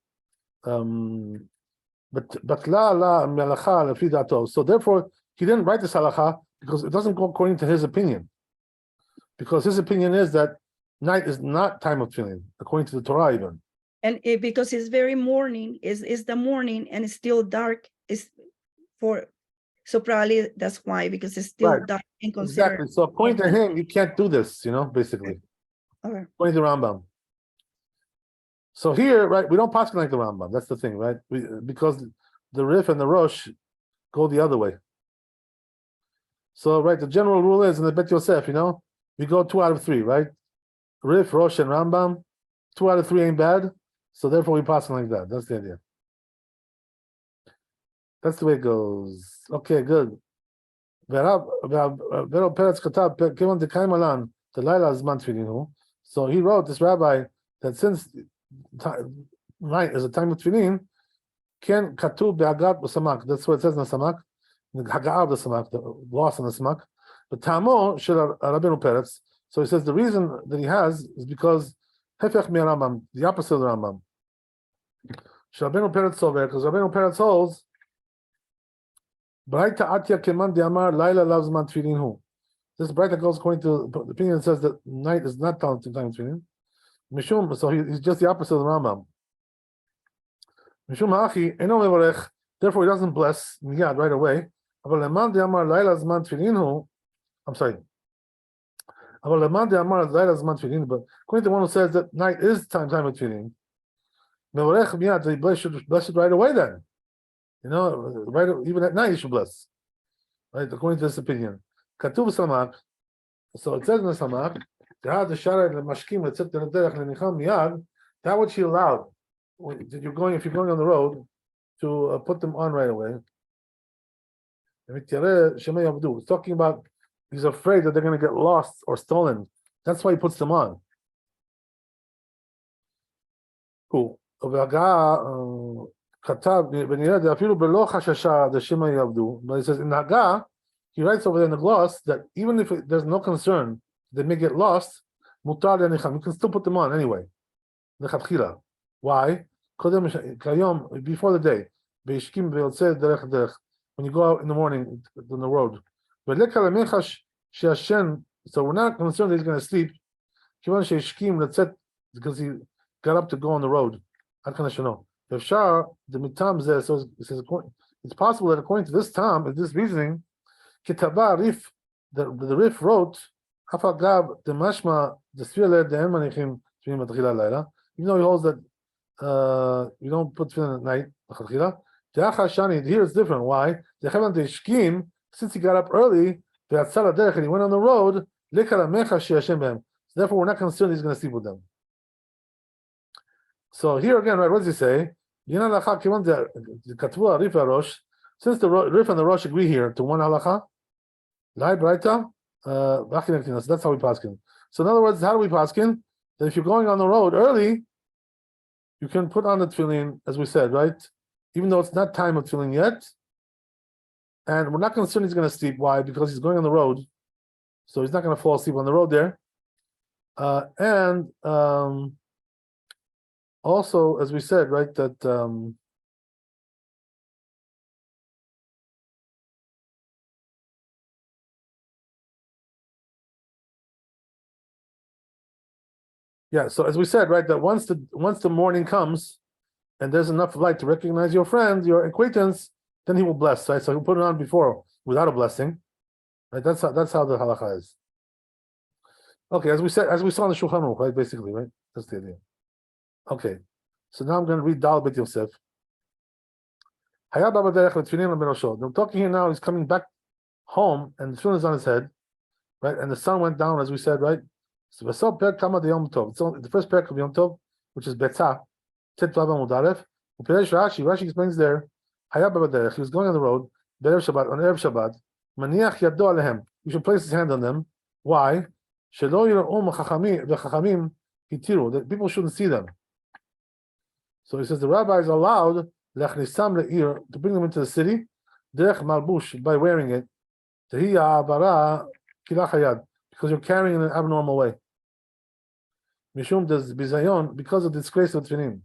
but la melacha lefi dato. So therefore, he didn't write this halacha because it doesn't go according to his opinion. Because his opinion is that night is not time of tefillin, according to the Torah even. And because it's very morning, is the morning and it's still dark, so probably that's why, because it's still Right. dark and considered. Exactly. So according to him, you can't do this, basically. Okay. According to Rambam. So here, right, we don't pass like the Rambam. That's the thing, right? Because the Rif and the Rosh go the other way. So, right, the general rule is in the Bet Yosef, we go 2 out of 3, right? Rif, Rosh, and Rambam, 2 out of 3 ain't bad. So therefore we pass like that. That's the idea. That's the way it goes. Okay, good. So he wrote, this rabbi, that since night is a time of tefillin, ken katub be'agat b'samak. That's what it says in the samak. The haga'ah of the samak, the loss in the samak. But tamo shel Rabbeinu Peretz. So he says the reason that he has is because hefech mi Rambam, the opposite of the Rambam. Shel Rabbeinu Peretz sover, because Rabbeinu Peretz holds Braita atya keman diamar laila lav zman tefillin hu. This Braita goes according to the opinion that says that night is not time tefillin. Mishum, so he's just the opposite of the Rambam. Mishum ha'achi eno mevorech, therefore he doesn't bless miyad right away. Aval leman diamar laila zman tefillin hu. I'm sorry. Aval leman diamar laila zman tefillin, but according to one who says that night is time of tefillin, mevorech miyad, he should bless it right away then. Right, even at night you should bless. Right, according to this opinion. Katuv samak, So it says in the Samach, that what she allowed. If you're going on the road, to put them on right away. It's talking about he's afraid that they're going to get lost or stolen. That's why he puts them on. Cool. But he says in Haga, he writes over there in the gloss that even if there's no concern they may get lost, you can still put them on anyway. Why? Before the day, when you go out in the morning on the road. So we're not concerned that he's going to sleep because he got up to go on the road. So it says it's possible that according to this time, this reasoning, the Rif wrote, even though he holds that you don't put tefillin at night. Here it's different. Why? Since he got up early, and he went on the road, so therefore we're not concerned he's going to sleep with them. So here again, right, what does he say? Since the Rif and the Rosh agree here to one halacha, so that's how we paskin. So in other words, how do we paskin? That if you're going on the road early, you can put on the tefillin, as we said, right? Even though it's not time of tefillin yet, and we're not concerned he's going to sleep. Why? Because he's going on the road, so he's not going to fall asleep on the road there. Also, as we said, right, that yeah, so as we said, right, that once the morning comes and there's enough light to recognize your friend, your acquaintance, then he will bless, right? So he'll put it on before without a blessing. Right? That's how the halacha is. Okay, as we saw in the Shulchan Aruch, right? Basically, right? That's the idea. Okay. So now I'm going to read Dal Bet Yosef. I'm talking here now, he's coming back home and the tefillin is on his head, right? And the sun went down, as we said, right? So the first parak of Yom Tov, which is Betzah, Tet Vav Amud Aleph. Rashi explains there, he was going on the road, on Erev Shabbat, Maniach Yado Alehem. You should place his hand on them. Why? That people shouldn't see them. So he says the rabbis allowed to bring them into the city, by wearing it, because you're carrying in an abnormal way. Mishum does bizayon, because of the disgrace of tefillin,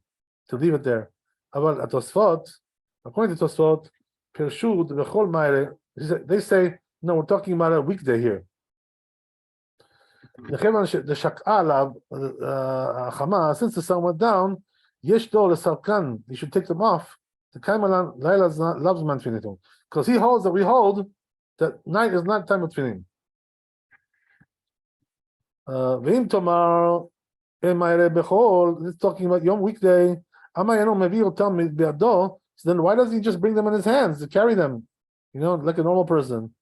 to leave it there. According to Tosfot, they say, no, we're talking about a weekday here. Since the sun went down, you should take them off. Because he holds that we hold that night is not time of tefillin. It's talking about Yom weekday. So then why doesn't he just bring them in his hands to carry them? Like a normal person.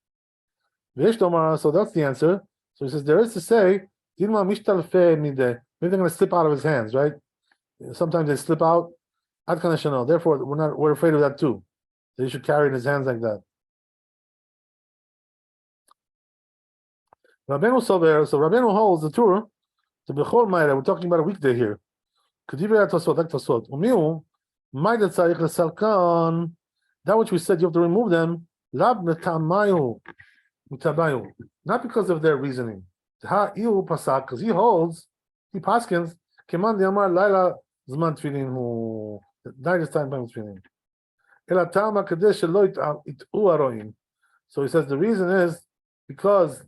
So that's the answer. So he says there is to say, maybe they're going to slip out of his hands, right? Sometimes they slip out. Therefore, we're afraid of that too. That he should carry it in his hands like that. So Rabbeinu holds the tour to Bechol Mayra. We're talking about a weekday here. That which we said you have to remove them, not because of their reasoning. Because he holds, he paskins, night is time of tefillin. So he says the reason is because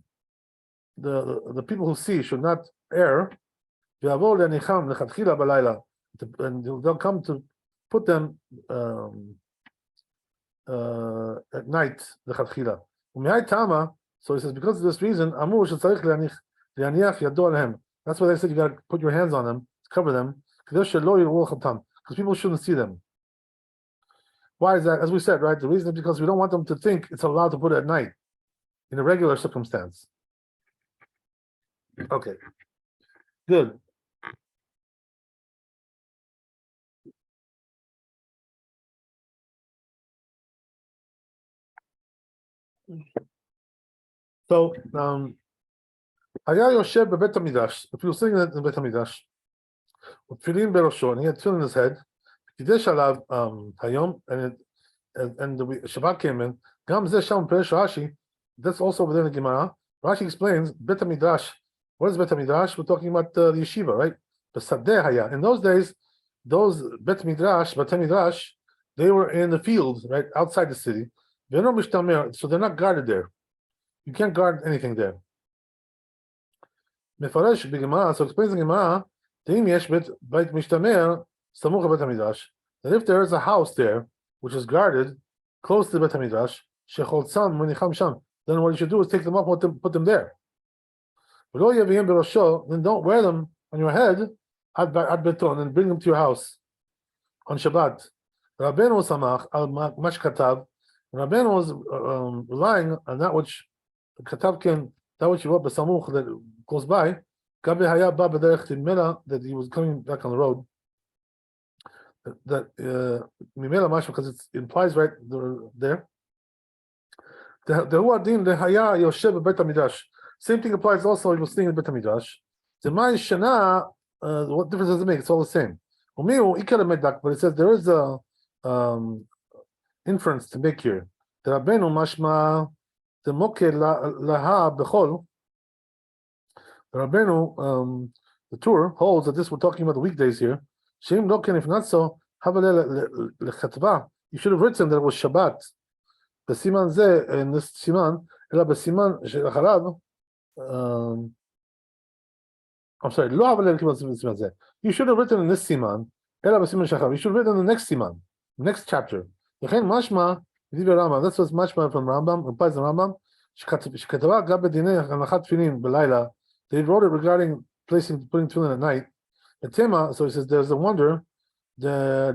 the people who see should not err, and they'll come to put them at night. So he says because of this reason, that's why they said you got to put your hands on them, cover them, because people shouldn't see them. Why is that? As we said, right? The reason is because we don't want them to think it's allowed to put it at night in a regular circumstance. Okay. Good. So, היה יושב בבית המקדש, if you were sitting in בית המקדש, ותפילין בראשו, and he had tefillin in his head, קידש עליו היום, and the Shabbat came in, גם זה שם פרש רש"י, that's also within the Gemara. Rashi explains, בית המקדש, what is בית המקדש? We're talking about the yeshiva, right? The sadeh haya. In those days, those beit midrash, they were in the fields, right, outside the city. They're not mishtamer, so they're not guarded there. You can't guard anything there. Mefaresh b'Gemara, so explains the Gemara, de'im yesh beit mishtamer samuch beit hamidrash, that if there is a house there which is guarded close to the beit hamidrash, shecholtzam menicham sham, then what you should do is take them up and put them there. V'lo yaviyim b'rosho, then don't wear them on your head ad beton and bring them to your house on Shabbat. Rabbeinu samach al mash katav. Rabbeinu was relying on that which katav can, that which he wrote b'samuch that goes by. Gabi haya ba b'derech timela, that he was coming back on the road. That mimela mash, because it implies right there. The huadin the haya yoshev beit hamidrash. Same thing applies also. He was sitting in beit hamidrash. The mai shana. What difference does it make? It's all the same. But it says there is a inference to make here. The Rabbeinu mashma the moke laha bechol. The Rabbeinu, the Tur holds that this we're talking about the weekdays here. Shem loken, if not so, lechatva. You should have written that it was Shabbat. The siman ze in this siman, ela besiman shecharav. I'm sorry, you should have written in this siman, you should have written in the next siman, next chapter. That's what's mashma from Rambam, applies to Rambam. They wrote it regarding putting tefillin at night. The tema, so he says there's a wonder, the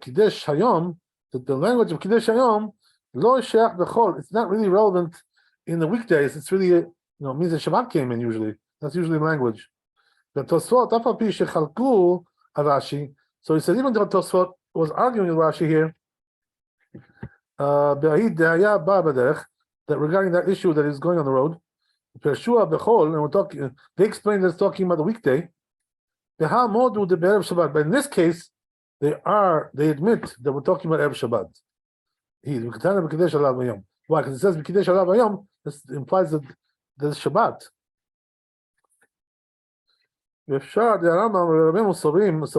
Kiddush Hayom, the language of Kiddush Hayom, lo sheach b'chol, it's not really relevant in the weekdays, it's really, means that Shabbat came in usually. That's usually language. The Tosfot, Afapi Shechalku Rashi. So he said, even though Tosfot was arguing with Rashi here, that regarding that issue that is going on the road, Pershua Bechol, and we're talking, they explained that it's talking about the weekday. But in this case, they admit that we're talking about Erev Shabbat. Why? Because it says B'Kidesh Alav Hayom, this implies that there's Shabbat. So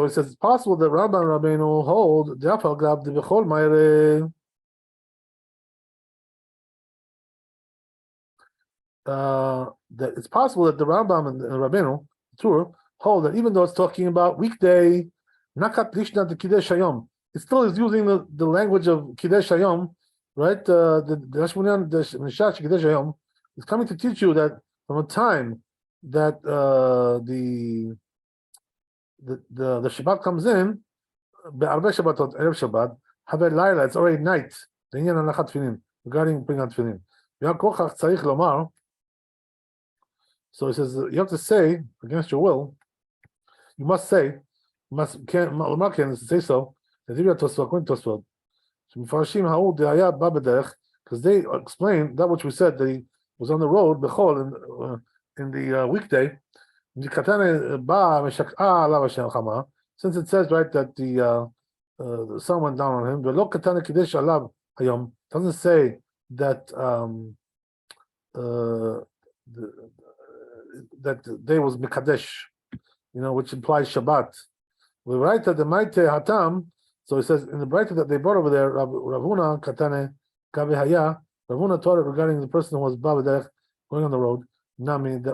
he says it's possible that Rabbi and Rabbeinu hold that it's possible that the Rambam and Rabbeinu Tur hold that even though it's talking about weekday, Nakat Lishna the Kiddush Hayom, it still is using the language of Kiddush Hayom, right? The Hashmonan, the Nishash Kiddush Hayom is coming to teach you that from a time that the Shabbat comes in, be'arvei Shabbatot, Erev Shabbat, Haver Laila, it's already night. Regarding bringing on Tefillin. So he says you have to say against your will. You must say, can't say so. Because they explain that which we said that he was on the road bechol in the weekday. Since it says right that the sun went down on him, doesn't say that that the day was Mekadesh, which implies Shabbat. We write that the Maite Hatam, so it says in the Braita that they brought over there, Ravuna Katane Kavi Haya, Ravuna taught it regarding the person who was Babadech going on the road. Nami, that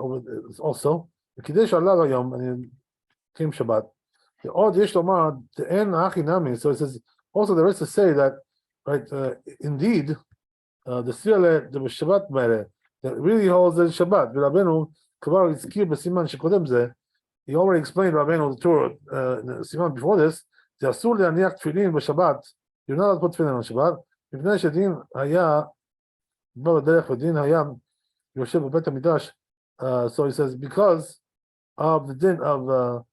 also the Kiddush Allah Hayom, and it came Shabbat. The Od Yesh Lomar the En Achi Nami. So it says also there is to say that right, indeed, the Siyale the Shabbat Mere that really holds the Shabbat. Rabbeinu Kavar Yitzkir B'Siman Shekodem Zeh. He already explained Rabbeinu the Torah Siman before this. The Asur le'aniach Tefillin b'Shabbat. You're not allowed to put Tefillin on Shabbat. Mipnei shedin haya b'derech v'din haya Yosef b'beit hamidrash So he says, because of the din of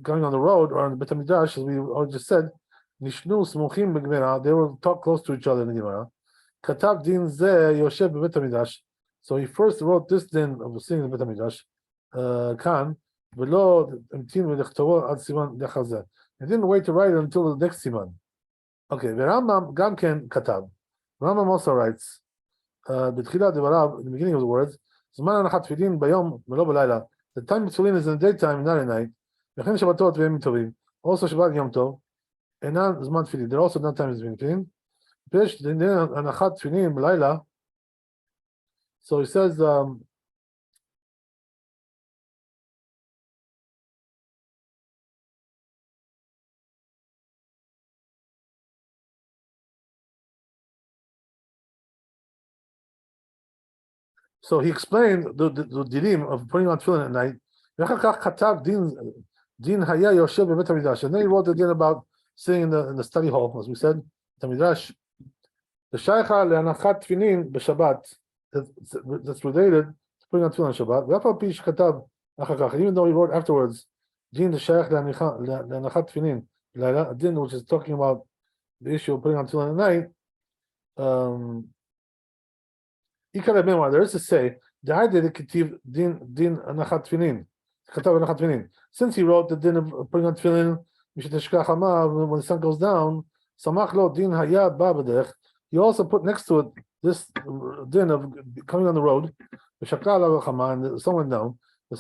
going on the road or on the Bet HaMikdash, as we already just said, Nishnu Smuchim b'Gemara, they will talk close to each other in the Gemara. Katav din zeh Yosef b'Bet HaMikdash. So he first wrote this din of singing in the Bet HaMikdash, Kan, v'lo imtin v'lechtovo ad siman dechazeh. He didn't wait to write it until the next siman. Okay, v'Rambam gam ken katav. Rambam also writes, b'tchilat devarav, in the beginning of the words, Zman anachat tefillin bayom v'lo b'layla. The time of tefillin is in the daytime, not at night. V'chen Shabbatot v'yom tovim. Also Shabbat Yom Tov. And now Zman tefillin. There are also not times between tefillin. Pish then anachat tefillin b'layla. So he says, so he explained the dinim of putting on tefillin at night. And then he wrote the din about sitting in the study hall, as we said, Midrash. The shaycha le'anachat tefillin b'Shabbat, that's related to putting on tefillin on Shabbat. Even though he wrote afterwards, din the shaycha le'anachat tefillin, a din which is talking about the issue of putting on tefillin at night. There is to say, since he wrote the din of putting on tefillin, when the sun goes down, he also put next to it this din of coming on the road, and the sun went down. And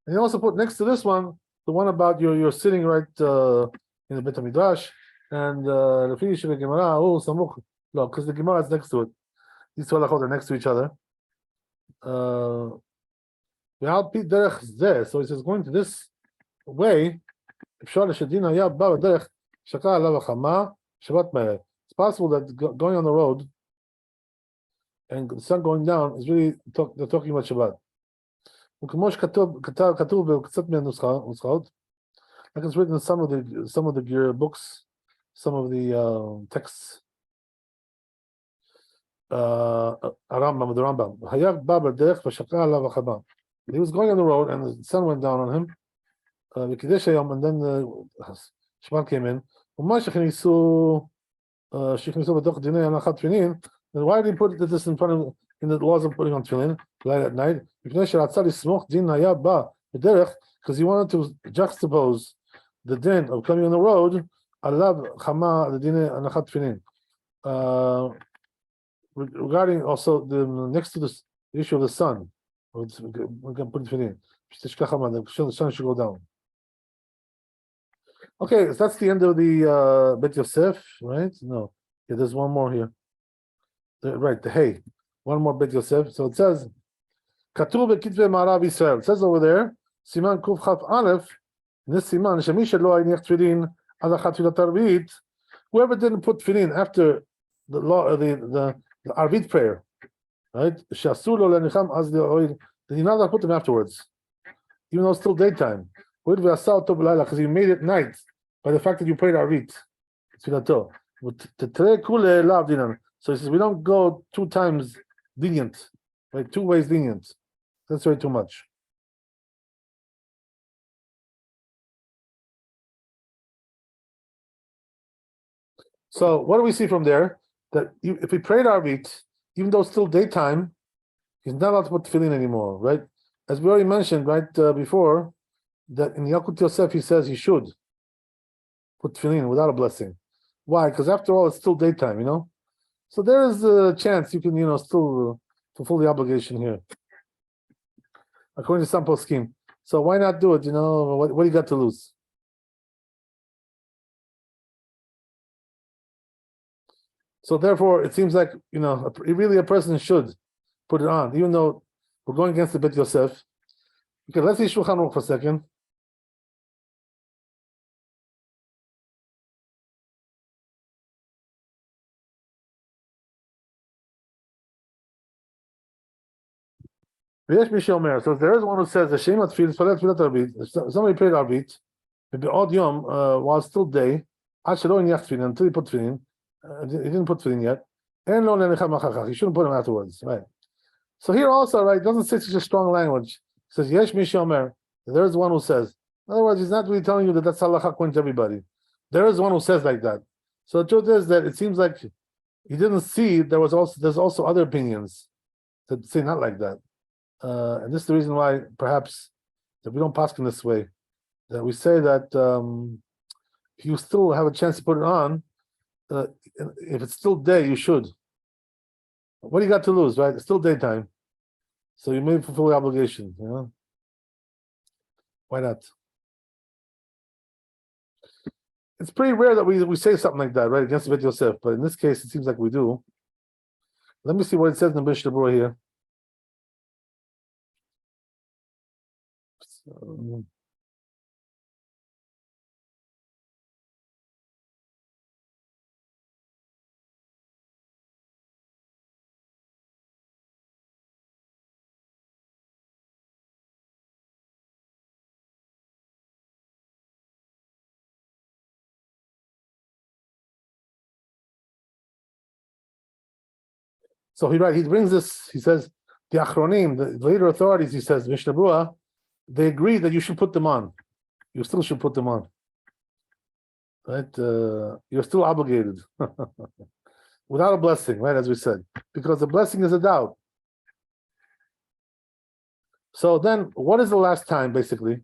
he also put next to this one the one about you're sitting right in the Bet HaMikdash, and the finish of the Gemara, no, because the Gemara is next to it. These two halachot are next to each other. So he says, going to this way, it's possible that going on the road and the sun going down is really they're talking about Shabbat. Like it's written in some of the books, some of the texts. The Rambam. He was going on the road and the sun went down on him. And then the Shabbat came in. Then why did he put this in front of in the laws of putting on tefillin light at night? Because he wanted to juxtapose the din of coming on the road, regarding also the next to this issue of the sun. We're going to put it in. The sun should go down. Okay, so that's the end of the Bet Yosef, right? No, yeah, there's one more here. Right, the hay. One more Bet Yosef. So it says, Katuv Bekitve Ma'arav Israel. It says over there, Siman Kuf Chaf Aleph, this Siman, Shemisha Lo Aynech Tefillin, Adachat Tefillat Arvit. Whoever didn't put tefillin after the law, the Arvit prayer, right? Shasur Lo Lenicham Az Le'oid. Then you're not allowed to put them afterwards, even though it's still daytime. Because you made it night by the fact that you prayed Arvit. So he says we don't go 2 times lenient, like 2 ways lenient. That's very too much. So what do we see from there? That if he prayed Arvit, even though it's still daytime, he's not allowed to put tefillin anymore, right? As we already mentioned right before, that in Yalkut Yosef he says he should put tefillin without a blessing. Why? Because after all, it's still daytime, you know. So there is a chance you can, still fulfill the obligation here, according to some poskim. So why not do it? What do you got to lose? So therefore, it seems like really a person should put it on, even though we're going against the Bet Yosef. Okay, let's see Shulchan Aruch for a second. So there is one who says the Shema Tefillah, somebody prayed Arvit, maybe odd yom while it's still day, until he put tefillin. He didn't put tefillin yet. He shouldn't put them afterwards, right? So here also, right, it doesn't say such a strong language. It says, Yesh Mishomer. There is one who says. In other words, he's not really telling you that that's halacha according to everybody. There is one who says like that. So the truth is that it seems like he didn't see there's also other opinions that say not like that. And this is the reason why perhaps that we don't paskin this way. That we say that if you still have a chance to put it on, if it's still day, you should. What do you got to lose, right? It's still daytime. So you may fulfill the obligation, you know? Why not? It's pretty rare that we say something like that, right, against Bet Yosef, but in this case, it seems like we do. Let me see what it says in the Mishnah Berurah here. So he brings this, he says, the Achronim, the later authorities, he says, Mishnah Berurah, they agree that you should put them on. You still should put them on. Right? You're still obligated. Without a blessing, right, as we said. Because the blessing is a doubt. So then, what is the last time, basically?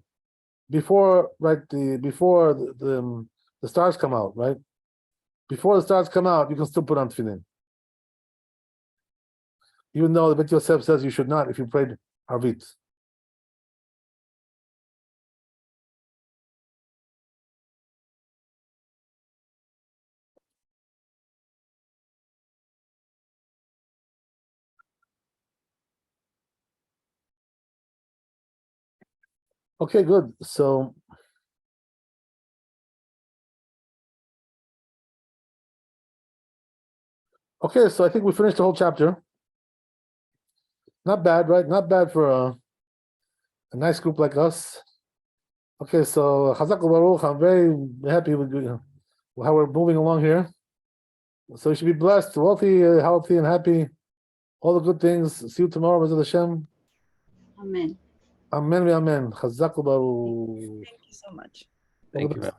Before the stars come out, right? Before the stars come out, you can still put on tefillin. Even though the Bet Yosef says you should not if you prayed Arvit. Okay, good. So okay, so I think we finished the whole chapter. Not bad, right? Not bad for a nice group like us. Okay, so Chazak Baruch, I'm very happy with how we're moving along here. So you should be blessed, wealthy, healthy, and happy. All the good things. See you tomorrow, B'ezrat Hashem. Amen. Amen, amen. Chazak Baruch. Thank you so much. Thank you, Rabbi.